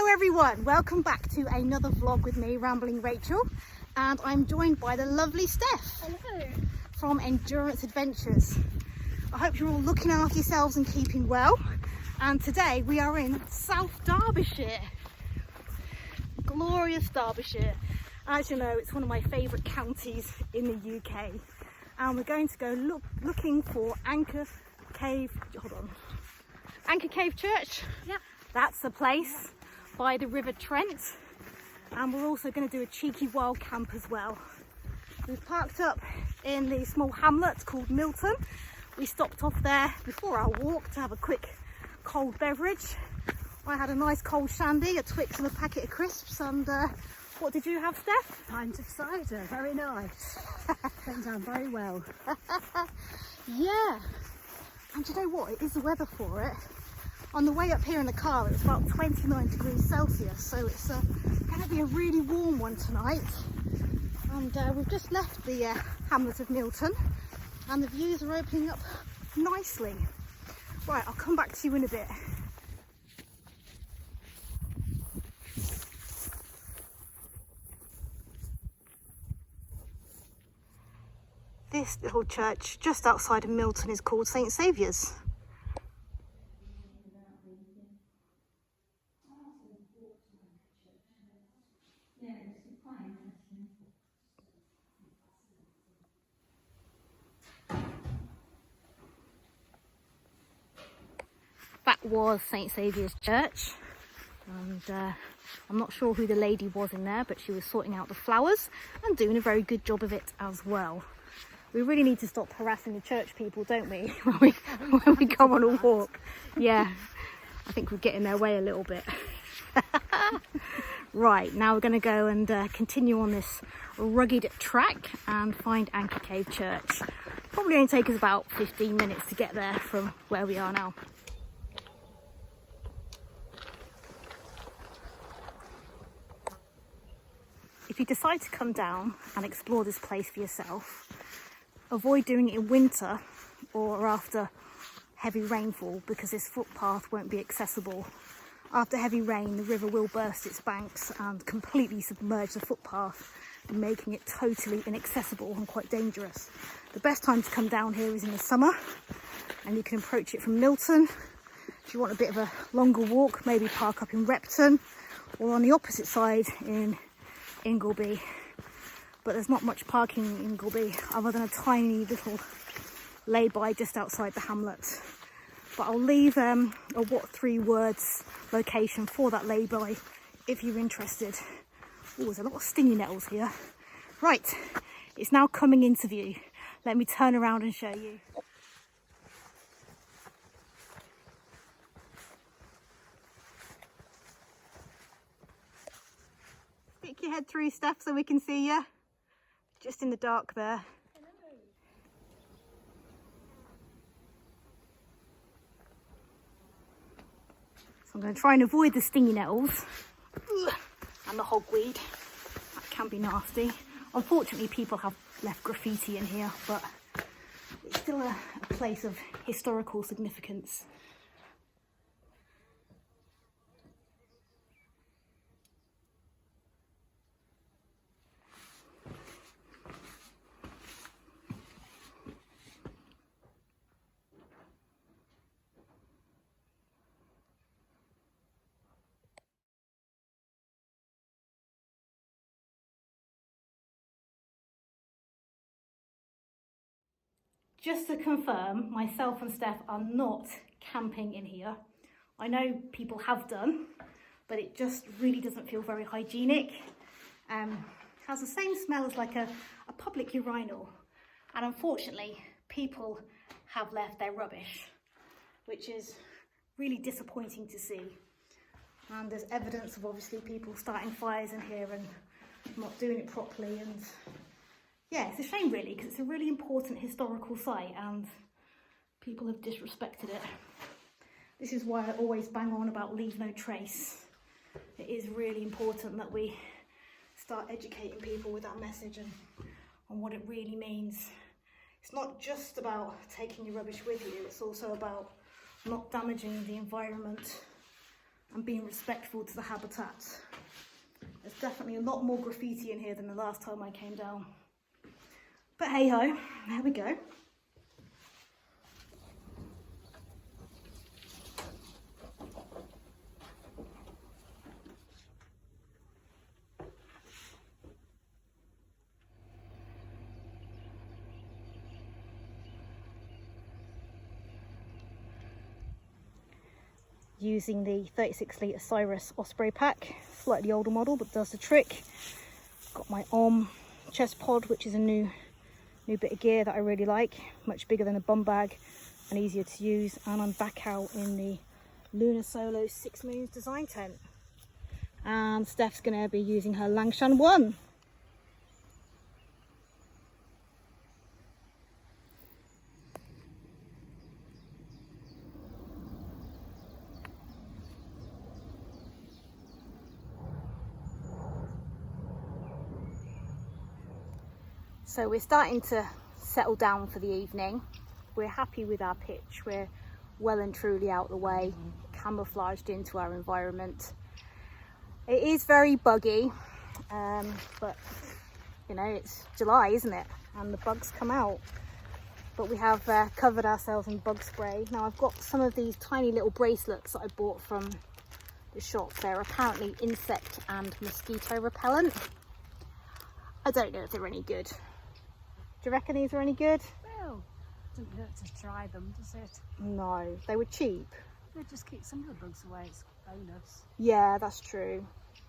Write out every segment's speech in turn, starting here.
Hello everyone, welcome back to another vlog with me, Rambling Rachel, and I'm joined by the lovely Steph. Hello. From Endurance Adventures. I hope you're all looking after yourselves and keeping well, and today we are in South Derbyshire. Glorious Derbyshire. As you know, it's one of my favourite counties in the UK, and we're going to go looking for Anchor Cave Church. Yep. That's the place by the River Trent, and we're also going to do a cheeky wild camp as well. We've parked up in the small hamlet called Milton. We stopped off there before our walk to have a quick cold beverage. I had a nice cold shandy, a Twix and a packet of crisps, and what did you have, Steph? Pint of cider, very nice. Went down very well. Yeah, and you know what, it is the weather for it. On the way up here in the car it was about 29 degrees Celsius, so it's going to be a really warm one tonight. And we've just left the hamlet of Milton, and the views are opening up nicely. Right, I'll come back to you in a bit. This little church just outside of Milton is called St Saviour's. That was St Saviour's Church, and I'm not sure who the lady was in there, but she was sorting out the flowers and doing a very good job of it as well. We really need to stop harassing the church people, don't we, when we go on a walk? Yeah, I think we're getting their way a little bit. Right, now we're going to go and continue on this rugged track and find Anchor Cave Church. Probably only take us about 15 minutes to get there from where we are now. If you decide to come down and explore this place for yourself, avoid doing it in winter or after heavy rainfall, because this footpath won't be accessible. After heavy rain, the river will burst its banks and completely submerge the footpath, making it totally inaccessible and quite dangerous. The best time to come down here is in the summer, and you can approach it from Milton. If you want a bit of a longer walk, maybe park up in Repton, or on the opposite side in Ingleby. But there's not much parking in Ingleby other than a tiny little lay-by just outside the hamlet. But I'll leave a what 3 words location for that lay-by if you're interested. Oh, there's a lot of stingy nettles here. Right, it's now coming into view. Let me turn around and show you. Stick your head through, Steph, so we can see you. Just in the dark there. So I'm going to try and avoid the stingy nettles and the hogweed. That can be nasty. Unfortunately, people have left graffiti in here, but it's still a place of historical significance. Just to confirm, myself and Steph are not camping in here. I know people have done, but it just really doesn't feel very hygienic. Has the same smell as like a public urinal. And unfortunately, people have left their rubbish, which is really disappointing to see. And there's evidence of obviously people starting fires in here and not doing it properly, and yeah, it's a shame really, because it's a really important historical site and people have disrespected it. This is why I always bang on about leave no trace. It is really important that we start educating people with that message and on what it really means. It's not just about taking your rubbish with you, it's also about not damaging the environment and being respectful to the habitat. There's definitely a lot more graffiti in here than the last time I came down. But hey ho, there we go. Using the 36 litre Sirrus Osprey pack, slightly older model but does the trick. Got my chest pod, which is a new bit of gear that I really like, much bigger than a bum bag and easier to use. And I'm back out in the Lunar Solo 6 Moons design tent, and Steph's going to be using her Langshan 1. So we're starting to settle down for the evening. We're happy with our pitch. We're well and truly out the way, camouflaged into our environment. It is very buggy, but you know, it's July, isn't it? And the bugs come out. But we have covered ourselves in bug spray. Now I've got some of these tiny little bracelets that I bought from the shop. They're apparently insect and mosquito repellent. I don't know if they're any good. Do you reckon these are any good? Well, it doesn't hurt to try them, does it? No, they were cheap. They just keep some of the bugs away, it's bonus. Yeah, that's true. I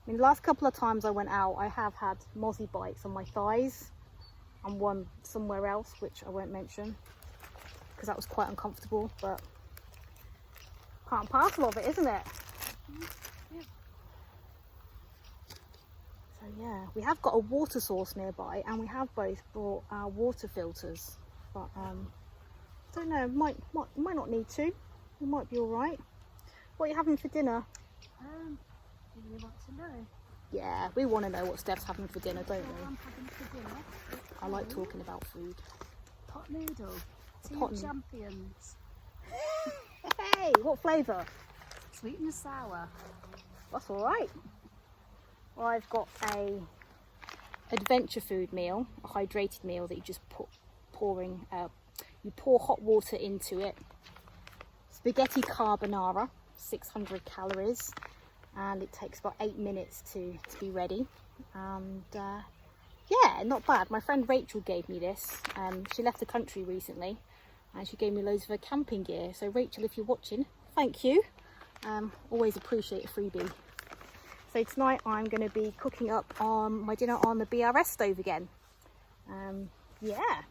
mean, the last couple of times I went out, I have had mozzie bites on my thighs and one somewhere else, which I won't mention because that was quite uncomfortable, but part and parcel of it, isn't it? Yeah. So yeah, we have got a water source nearby and we have both brought our water filters, but I don't know, might not need to. We might be all right. What are you having for dinner? Do you want to know? Yeah, we want to know what Steph's having for dinner, don't What we? I'm having for dinner. I like talking about food. Pot noodle. Two Pot noodle. champions. Hey, what flavour? Sweet and sour. That's all right. Well, I've got a adventure food meal, a hydrated meal that you just you pour hot water into it. Spaghetti carbonara, 600 calories, and it takes about 8 minutes to be ready. And yeah, not bad. My friend Rachel gave me this. She left the country recently and she gave me loads of her camping gear. So Rachel, if you're watching, thank you. Always appreciate a freebie. So tonight I'm going to be cooking up my dinner on the BRS stove again. Yeah,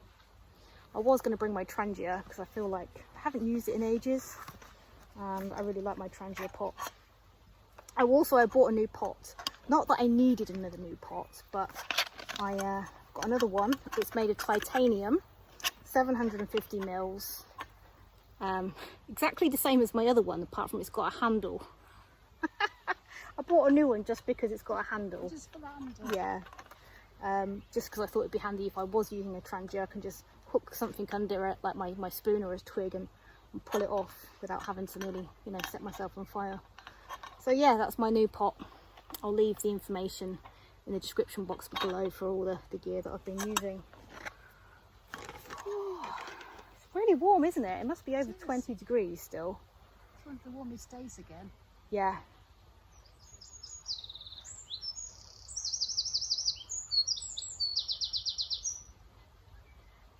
I was going to bring my Trangia because I feel like I haven't used it in ages. And I really like my Trangia pot. I bought a new pot. Not that I needed another new pot, but I got another one. It's made of titanium, 750 mils. Exactly the same as my other one, apart from it's got a handle. I bought a new one just because it's got a handle. Just for the handle? Yeah. Just because I thought it'd be handy if I was using a Trangia, I can just hook something under it, like my spoon or a twig, and pull it off without having to nearly, you know, set myself on fire. So yeah, that's my new pot. I'll leave the information in the description box below for all the gear that I've been using. Oh, it's really warm, isn't it? It must be over 20 degrees still. It's one of the warmest days again. Yeah.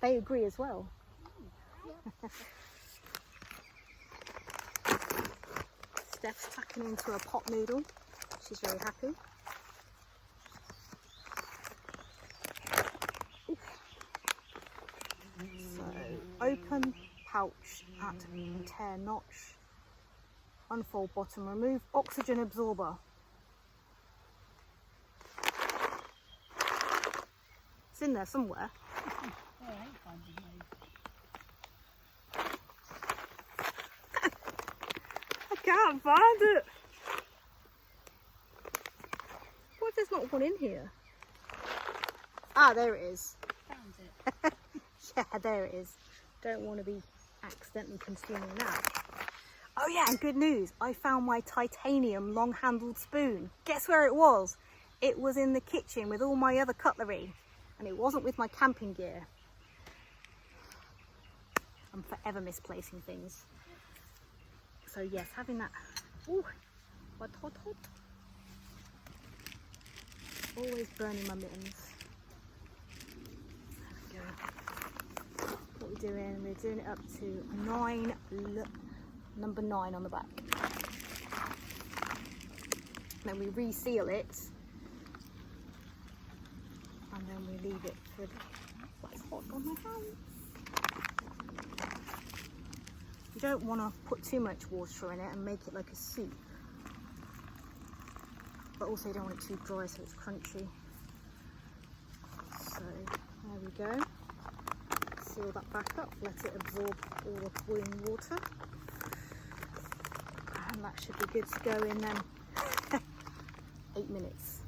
They agree as well. Yeah. Steph's tucking into a pot noodle. She's very happy. Oof. So, open pouch at tear notch. Unfold bottom, remove oxygen absorber. It's in there somewhere. Yeah, I ain't finding me. I can't find it. What if there's not one in here? Ah, there it is. Found it. Yeah, there it is. Don't want to be accidentally consuming that. Oh yeah, and good news. I found my titanium long-handled spoon. Guess where it was? It was in the kitchen with all my other cutlery. And it wasn't with my camping gear. I'm forever misplacing things. So yes, having that. Ooh, what hot. Always burning my mittens. There we go. What we're doing? We're doing it up to number 9 on the back. Then we reseal it, and then we leave it for. That's hot on my hands. You don't want to put too much water in it and make it like a soup, but also you don't want it too dry so it's crunchy. So there we go. Seal that back up, let it absorb all the boiling water, and that should be good to go in then. 8 minutes,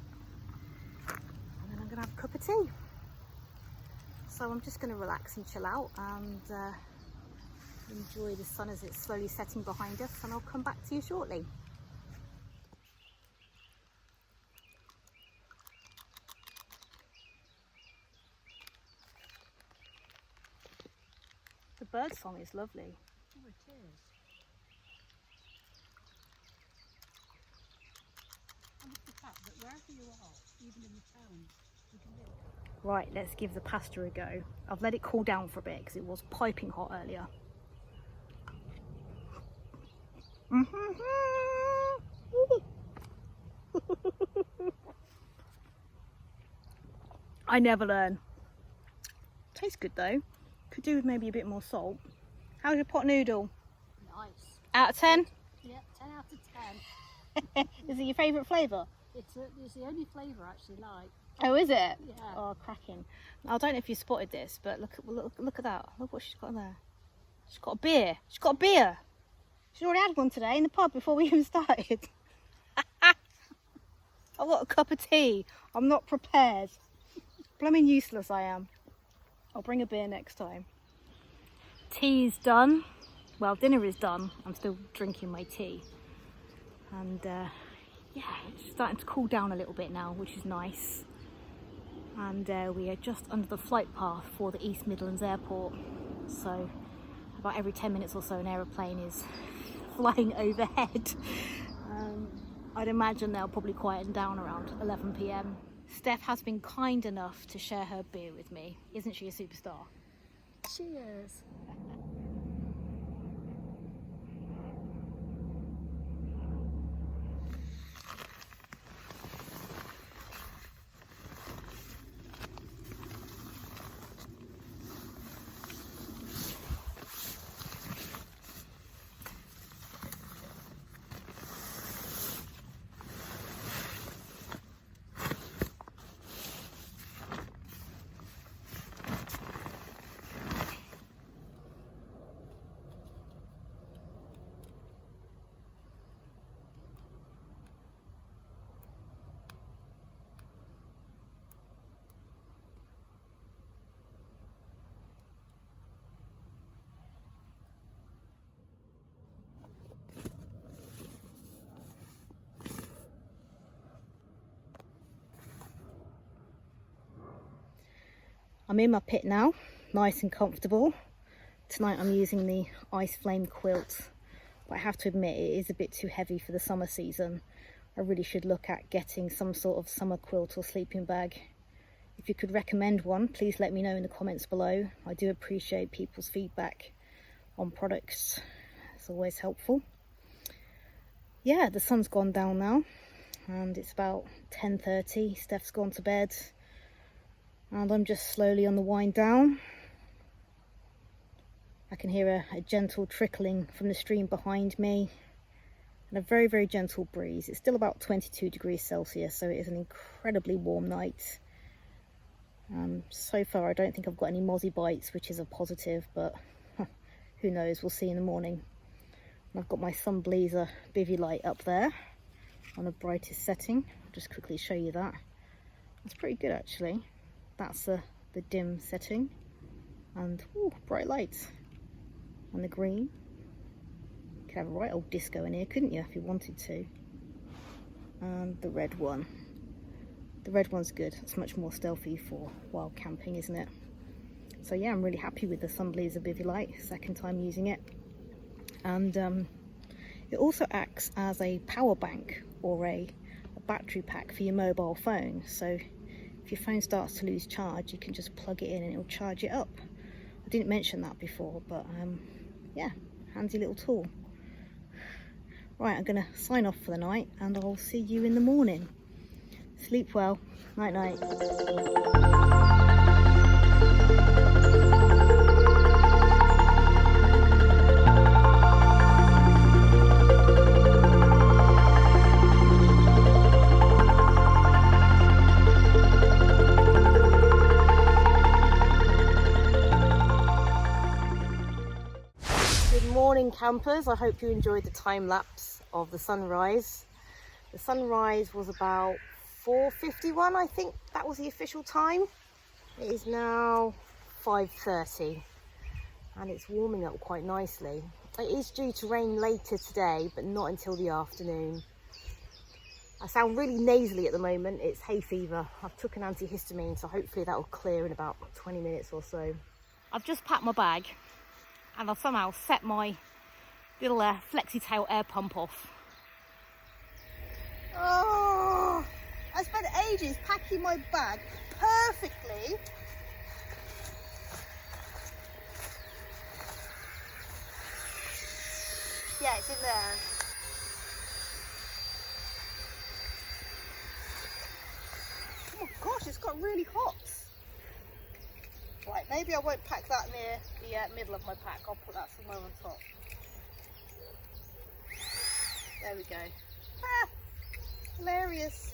and then I'm gonna have a cup of tea. So I'm just gonna relax and chill out and enjoy the sun as it's slowly setting behind us, and I'll come back to you shortly. The bird song is lovely. Oh, it is. And it's the fact that wherever you are, even in the towns, you can live. Right, let's give the pasta a go. I've let it cool down for a bit because it was piping hot earlier. I never learn. Tastes good though. Could do with maybe a bit more salt. How's your pot noodle? Nice. Out of 10? Yeah, 10 out of 10. Is it your favourite flavour? It's the only flavour I actually like. Oh, is it? Yeah. Oh, cracking. I don't know if you spotted this, but look at that. Look what she's got there. She's got a beer. She's got a beer. She's already had one today in the pub before we even started. I've got a cup of tea. I'm not prepared. Blooming useless I am. I'll bring a beer next time. Tea is done. Well, dinner is done. I'm still drinking my tea. And yeah, it's starting to cool down a little bit now, which is nice. And we are just under the flight path for the East Midlands Airport. So about every 10 minutes or so an aeroplane is flying overhead. I'd imagine they'll probably quieten down around 11 p.m. Steph has been kind enough to share her beer with me. Isn't she a superstar? Cheers. I'm in my pit now, nice and comfortable. Tonight I'm using the Ice Flame quilt, but I have to admit it is a bit too heavy for the summer season. I really should look at getting some sort of summer quilt or sleeping bag. If you could recommend one, please let me know in the comments below. I do appreciate people's feedback on products. It's always helpful. Yeah, the sun's gone down now and it's about 10:30. Steph's gone to bed and I'm just slowly on the wind down. I can hear a gentle trickling from the stream behind me and a very, very gentle breeze. It's still about 22 degrees Celsius, so it is an incredibly warm night. So far I don't think I've got any mozzie bites, which is a positive, but who knows, we'll see in the morning. And I've got my sun blazer bivy light up there on the brightest setting. I'll just quickly show you that. It's pretty good actually. That's the dim setting, and ooh, bright lights, and the green could have a right old disco in here, couldn't you, if you wanted to? And the red one. The red one's good. It's much more stealthy for wild camping, isn't it? So yeah, I'm really happy with the Sunblazer Bivy light. Second time using it. And it also acts as a power bank or a battery pack for your mobile phone. So if your phone starts to lose charge, you can just plug it in and it'll charge it up. I didn't mention that before, but yeah, handy little tool. Right, I'm gonna sign off for the night and I'll see you in the morning. Sleep well. Night night. Good morning, campers. I hope you enjoyed the time lapse of the sunrise. The sunrise was about 4:51, I think that was the official time. It is now 5:30 and it's warming up quite nicely. It is due to rain later today, but not until the afternoon. I sound really nasally at the moment. It's hay fever. I've took an antihistamine, so hopefully that will clear in about 20 minutes or so. I've just packed my bag and I've somehow set my little flexi-tail air pump off. Oh, I spent ages packing my bag perfectly. Yeah, it's in there. Oh my gosh, it's got really hot. Right, maybe I won't pack that near the middle of my pack. I'll put that somewhere on top. There we go. Ah, hilarious.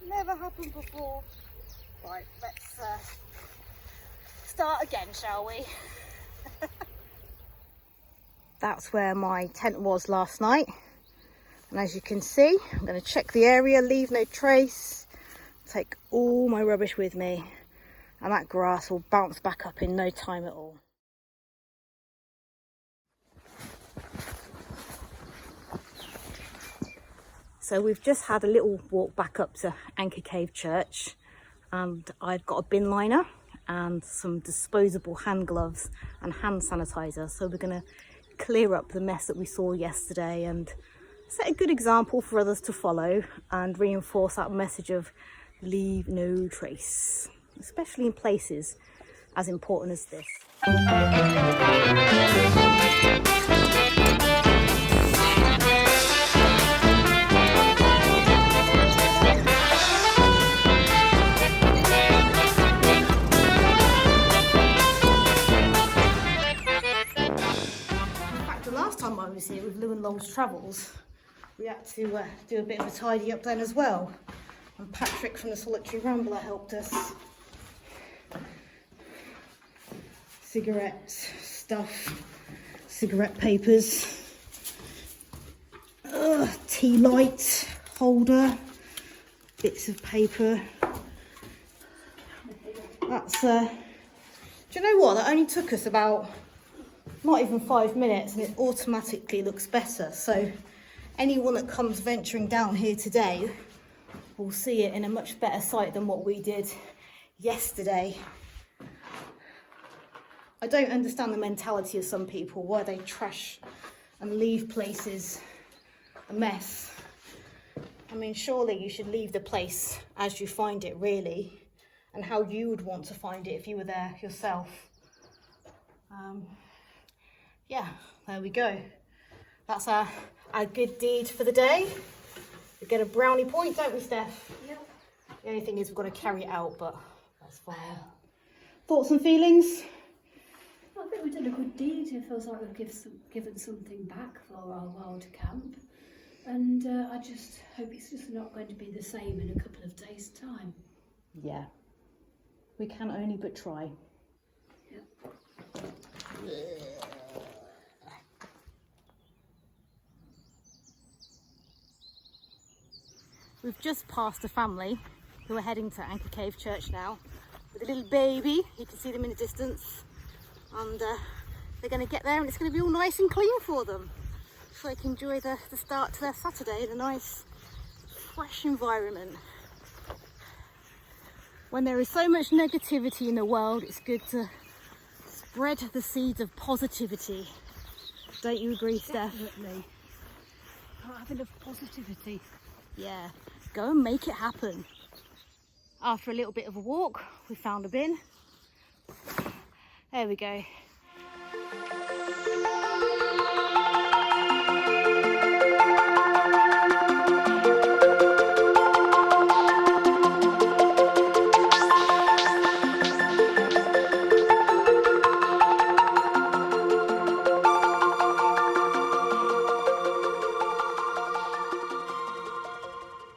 Never happened before. Right, let's start again, shall we? That's where my tent was last night. And as you can see, I'm going to check the area, leave no trace, take all my rubbish with me. And that grass will bounce back up in no time at all. So we've just had a little walk back up to Anchor Cave Church, and I've got a bin liner and some disposable hand gloves and hand sanitizer. So we're going to clear up the mess that we saw yesterday and set a good example for others to follow and reinforce that message of leave no trace, especially in places as important as this. In fact, the last time I was here with Lou and Lowell's Travels, we had to do a bit of a tidy up then as well. And Patrick from the Solitary Rambler helped us. Cigarette stuff, cigarette papers, tea light holder, bits of paper. That's, do you know what? That only took us about not even 5 minutes and it automatically looks better. So anyone that comes venturing down here today will see it in a much better sight than what we did yesterday. I don't understand the mentality of some people, why they trash and leave places a mess. I mean, surely you should leave the place as you find it, really, and how you would want to find it if you were there yourself. Yeah, there we go. That's our good deed for the day. We get a brownie point, don't we, Steph? Yep. The only thing is we've got to carry it out, but that's fine. Thoughts and feelings? I think we've done a good deed. It feels like we've given something back for our wild camp. And I just hope it's just not going to be the same in a couple of days' time. Yeah. We can only but try. Yep. We've just passed a family who are heading to Anchor Cave Church now with a little baby. You can see them in the distance. And they're going to get there and it's going to be all nice and clean for them. so they can enjoy the start to their Saturday in a nice fresh environment. When there is so much negativity in the world, it's good to spread the seeds of positivity. Don't you agree, Steph? Definitely. Can't have enough positivity. Yeah, go and make it happen. After a little bit of a walk, we found a bin. There we go.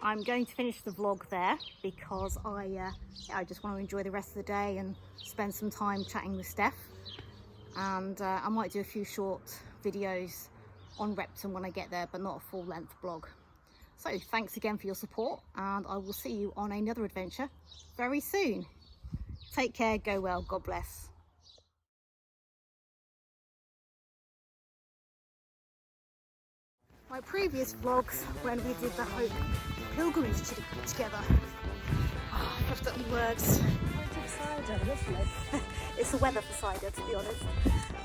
I'm going to finish the vlog there because I just want to enjoy the rest of the day and spend some time chatting with Steph, and I might do a few short videos on Repton when I get there, but not a full-length vlog. So thanks again for your support, and I will see you on another adventure very soon. Take care, go well, God bless. My previous vlogs when we did the Hope pilgrimage together. Oh, I've got any words. Cider, lovely. It's the weather for cider, to be honest.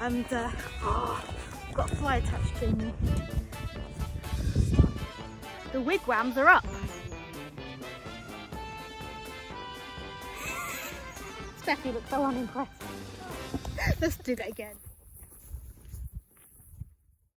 And I've got a fly attached to me. The wigwams are up. Steffi looks so unimpressed. Let's do that again.